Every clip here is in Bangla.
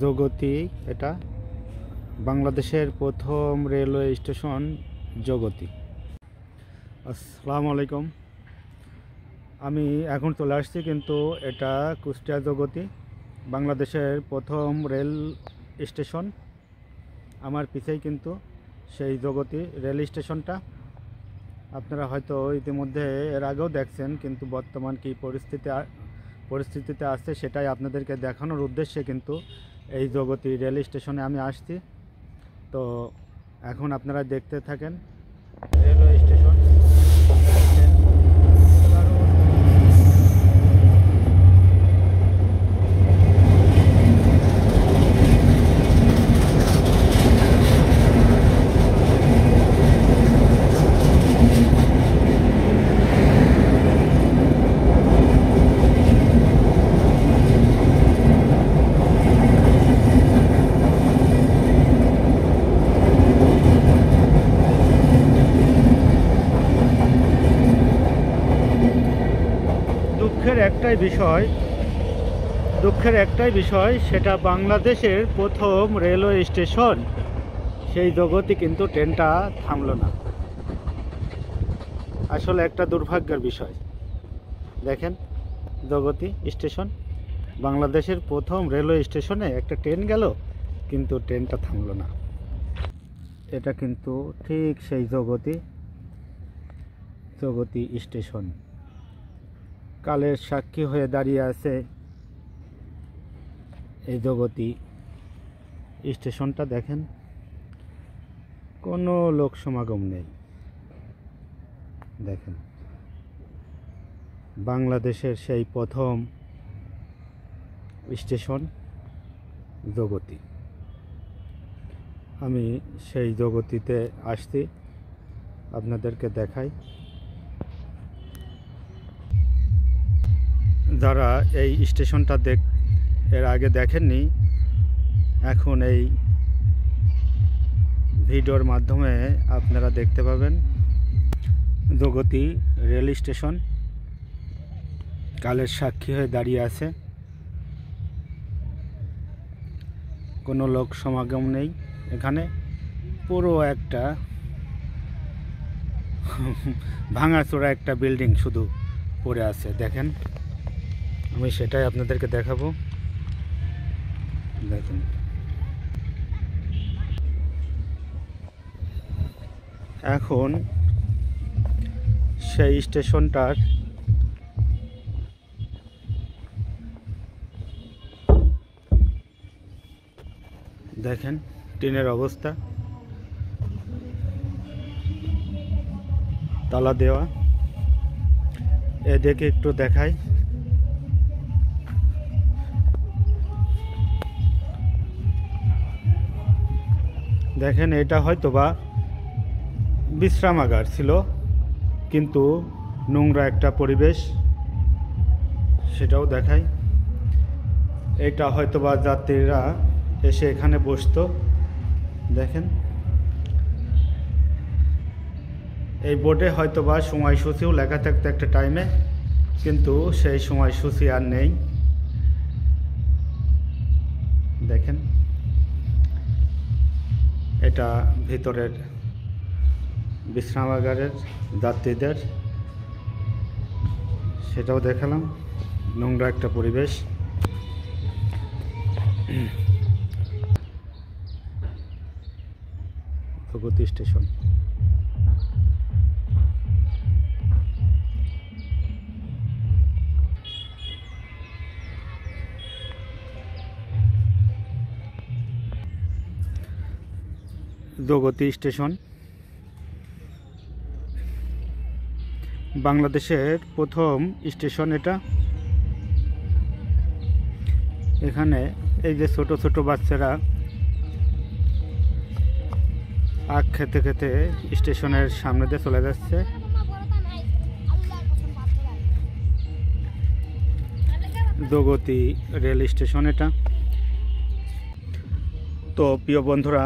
জগতি, এটা বাংলাদেশের প্রথম রেলওয়ে স্টেশন জগতি। আসসালামু আলাইকুম। আমি এখন চলে আসছি, কিন্তু এটা কুষ্টিয়া জগতি, বাংলাদেশের প্রথম রেল স্টেশন। আমার পিছেই কিন্তু সেই জগতি রেল স্টেশনটা। আপনারা হয়তো ইতিমধ্যে এর আগেও দেখছেন, কিন্তু বর্তমান কী পরিস্থিতিতে আছে সেটাই আপনাদেরকে দেখানোর উদ্দেশ্যে কিন্তু এই জগতি রেল স্টেশনে আমি আসছি। তো এখন আপনারা দেখতে থাকেন রেলওয়ে স্টেশন। দুঃখের একটাই বিষয়, সেটা বাংলাদেশের প্রথম রেলওয়ে স্টেশন সেই জগতি কিন্তু ট্রেনটা থামলো না। আসলে একটা দুর্ভাগ্যের বিষয়। দেখেন, জগতি স্টেশন, বাংলাদেশের প্রথম রেলওয়ে স্টেশনে একটা ট্রেন গেল, কিন্তু ট্রেনটা থামলো না। এটা কিন্তু ঠিক সেই জগতি স্টেশন। কালের সাক্ষী হয়ে দাঁড়িয়ে আছে এই জগতি স্টেশনটা। দেখেন, কোনো লোক সমাগম নেই। দেখেন, বাংলাদেশের সেই প্রথম স্টেশন জগতি। আমি সেই জগতিতে আসছি, আপনাদেরকে দেখাই। যারা এই স্টেশনটা এর আগে দেখেননি, এখন এই ভিডিওর মাধ্যমে আপনারা দেখতে পাবেন জগতি রেল স্টেশন কালের সাক্ষী হয়ে দাঁড়িয়ে আছে। কোনো লোক সমাগম নেই এখানে। পুরো একটা ভাঙাচোরা একটা বিল্ডিং শুধু পড়ে আছে। দেখেন, আমি সেটাই আপনাদেরকে দেখাবো। দেখেন, এখন সেই স্টেশনটার দেখেন টিনের অবস্থা, তালা দেওয়া। এদিকে একটু দেখাই। দেখেন, এটা হয়তো বা বিশ্রামাগার ছিল, কিন্তু নোংরা একটা পরিবেশ, সেটাও দেখাই। এটা হয়তো বা যাত্রীরা এসে এখানে বসতো। দেখেন, এই বোর্ডে হয়তো বা সময়সূচিও লেখা থাকতো একটা টাইমে, কিন্তু সেই সময়সূচি আর নেই। দেখেন, এটা ভিতরের বিশ্রামাগারের যাত্রীদের, সেটাও দেখালাম। নোংরা একটা পরিবেশ। জগতি স্টেশন। জগতি স্টেশন বাংলাদেশের প্রথম স্টেশন এটা। এখানে এই যে ছোট ছোট বাচ্চারা আখ খেতে খেতে স্টেশনের সামনে দিয়ে চলে যাচ্ছে। জগতি রেল স্টেশন এটা। তো প্রিয় বন্ধুরা,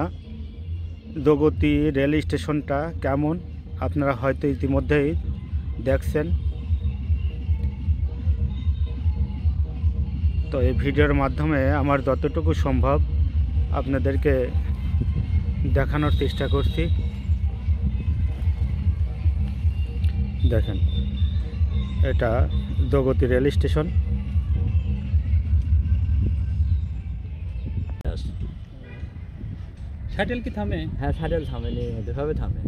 জগতি রেল স্টেশনটা কেমন আপনারা হয়তো ইতিমধ্যেই দেখছেন। তো এই ভিডিওর মাধ্যমে আমার যতটুকু সম্ভব আপনাদেরকে দেখানোর চেষ্টা করছি। দেখেন, এটা জগতী রেল স্টেশন। শাটেল কি থামে? হ্যাঁ, শাটেল থামে, নিয়মিতভাবে থামে।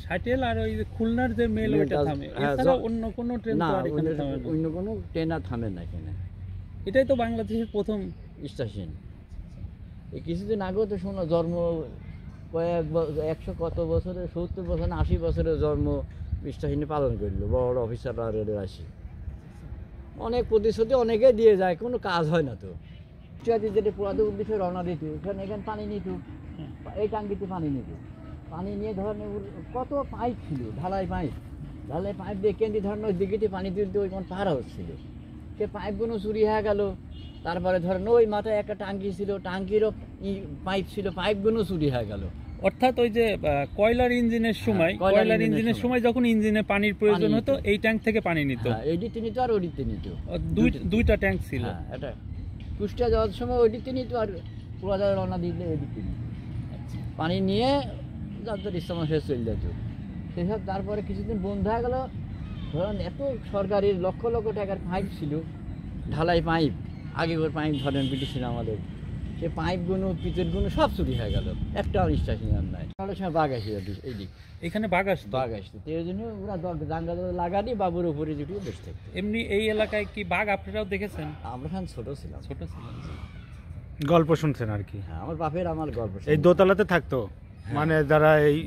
শাটেল আর ওই যে খুলনার যে মেল ওইটা থামে, এছাড়া অন্য কোনো ট্রেন না, তো আর এখানে থামে না। অন্য কোনো ট্রেন আর থামে না এখানে। এটাই তো বাংলাদেশের প্রথম স্টেশন। এই কিছুদিন আগেও তো শোনো, জন্ম কয়েক 100 কত বছরে, 70 বছর না 80 বছরের জন্ম স্টেশনে পালন করলো বড় অফিসাররা রেলের আসি। অনেক প্রতিশ্রুতি অনেকে দিয়ে যায়, কোনো কাজ হয় না তো। যেটা পুরাতন উদ্দেশ্যে রওনা দিত, এখানে পানি নিত, এই টাঙ্গিতে পানি নিত। পানি নিয়ে ধরেন কত পাইপ ছিল, ঢালাই পাইপ দিয়ে কেন্দ্রে ধরেন ওই দিকেতে পানি তুলতে ওই কোন পাহারা হচ্ছিল, সে পাইপগুলো চুরি হয়ে গেল। তারপরে ধরেন ওই মাথায় একটা টাঙ্কি ছিল, টাঙ্কিরও পাইপ ছিল, পাইপগুলো চুরি হয়ে গেল। অর্থাৎ ওই যে কয়লার ইঞ্জিনের সময়, কয়লার ইঞ্জিনের সময় যখন ইঞ্জিনে পানির প্রয়োজন হতো, এই ট্যাঙ্ক থেকে পানি নিত। এই দিকতে নিত আর ওই দিকতে নিত, দুইটা ট্যাঙ্ক ছিল। এটা কুষ্টিয়া যাওয়ার সময় ওই দিকতে নিত, আর পুরাদায় রওনা দিলে এই দিকতে নিত। পানি নিয়ে যাদের ইচ্ছা শেষ চলে যেত সেসব। তারপরে কিছুদিন বন্ধ হয়ে গেল। ধরেন এত সরকারি লক্ষ লক্ষ টাকার পাইপ ছিল, ঢালাই পাইপ, আগেকার পাইপ ধরেন ব্রিটিশের আমাদের, সে পাইপগুলো পিচেরগুলো সব চুরি হয়ে গেল, একটা স্টেশন আর নাই। অনেক সময় বাঘ আসে এই দিক, এখানে বাঘ আসতো। তো এই জন্য ওরা জাঙ্গা লাগানি বাবুর উপরে জুটিয়ে বসে থাকতো। এমনি এই এলাকায় কি বাঘ আপনারাও দেখেছেন? আমরা এখানে ছোট ছিলাম। গল্প শুনছেন আর কি? হ্যাঁ, আমার বাপের আমার গল্প। এই দোতলাতে থাকতো, মানে যারা এই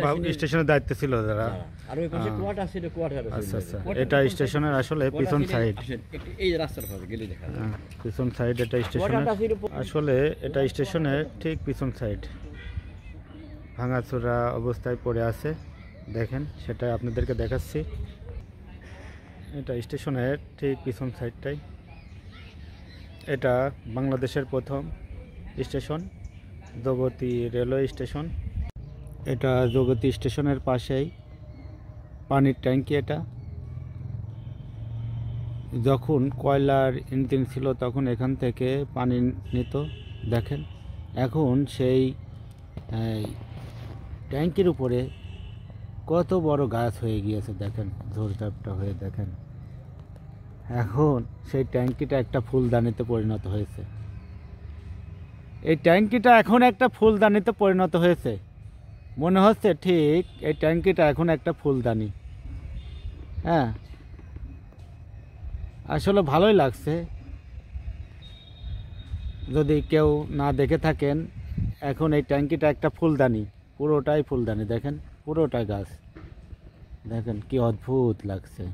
বাবুরা স্টেশনের দায়িত্বে ছিল যারা। আর ওই পাশে কোয়ার্টার ছিল, কোয়ার্টার। আচ্ছা আচ্ছা, এটা স্টেশনের আসলে পিছন সাইড। এই রাস্তার পাশে গেলে দেখা যায় পিছন সাইড, এটা স্টেশনের আসলে, এটা স্টেশনের ঠিক পিছন সাইড। ভাঙাচোরা অবস্থায় পড়ে আছে, দেখেন, সেটা আপনাদেরকে দেখাচ্ছি। এটা স্টেশনের ঠিক পিছন সাইডটাই। এটা বাংলাদেশের প্রথম স্টেশন, জগতী রেলওয়ে স্টেশন। এটা জগতী স্টেশনের পাশেই পানির ট্যাঙ্কি। এটা যখন কয়লার ইঞ্জিন ছিল তখন এখান থেকে পানি নিত। দেখেন, এখন সেই ট্যাঙ্কির উপরে কত বড় গাছ হয়ে গিয়েছে, দেখেন, ঝোড়ঝাপটা হয়ে। দেখেন, এখন সেই ট্যাঙ্কিটা একটা ফুলদানিতে পরিণত হয়েছে। এই ট্যাঙ্কিটা এখন একটা ফুলদানিতে পরিণত হয়েছে, মনে হচ্ছে ঠিক এই ট্যাঙ্কিটা এখন একটা ফুলদানি। হ্যাঁ, আসলে ভালোই লাগছে। যদি কেউ না দেখে থাকেন, এখন এই ট্যাঙ্কিটা একটা ফুলদানি, পুরোটাই ফুলদানি। দেখেন, পুরোটাই গাছ। দেখেন কি অদ্ভুত লাগছে।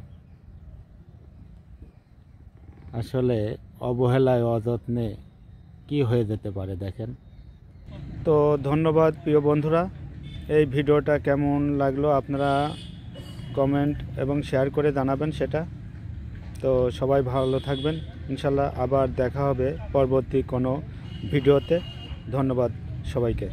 আসলে অবহেলায় অযত্নে কি হয়ে যেতে পারে, দেখেন। তো ধন্যবাদ প্রিয় বন্ধুরা, এই ভিডিওটা কেমন লাগলো আপনারা কমেন্ট এবং শেয়ার করে জানাবেন সেটা। তো সবাই ভালো থাকবেন, ইনশাল্লাহ আবার দেখা হবে পরবর্তী কোনো ভিডিওতে। ধন্যবাদ সবাইকে।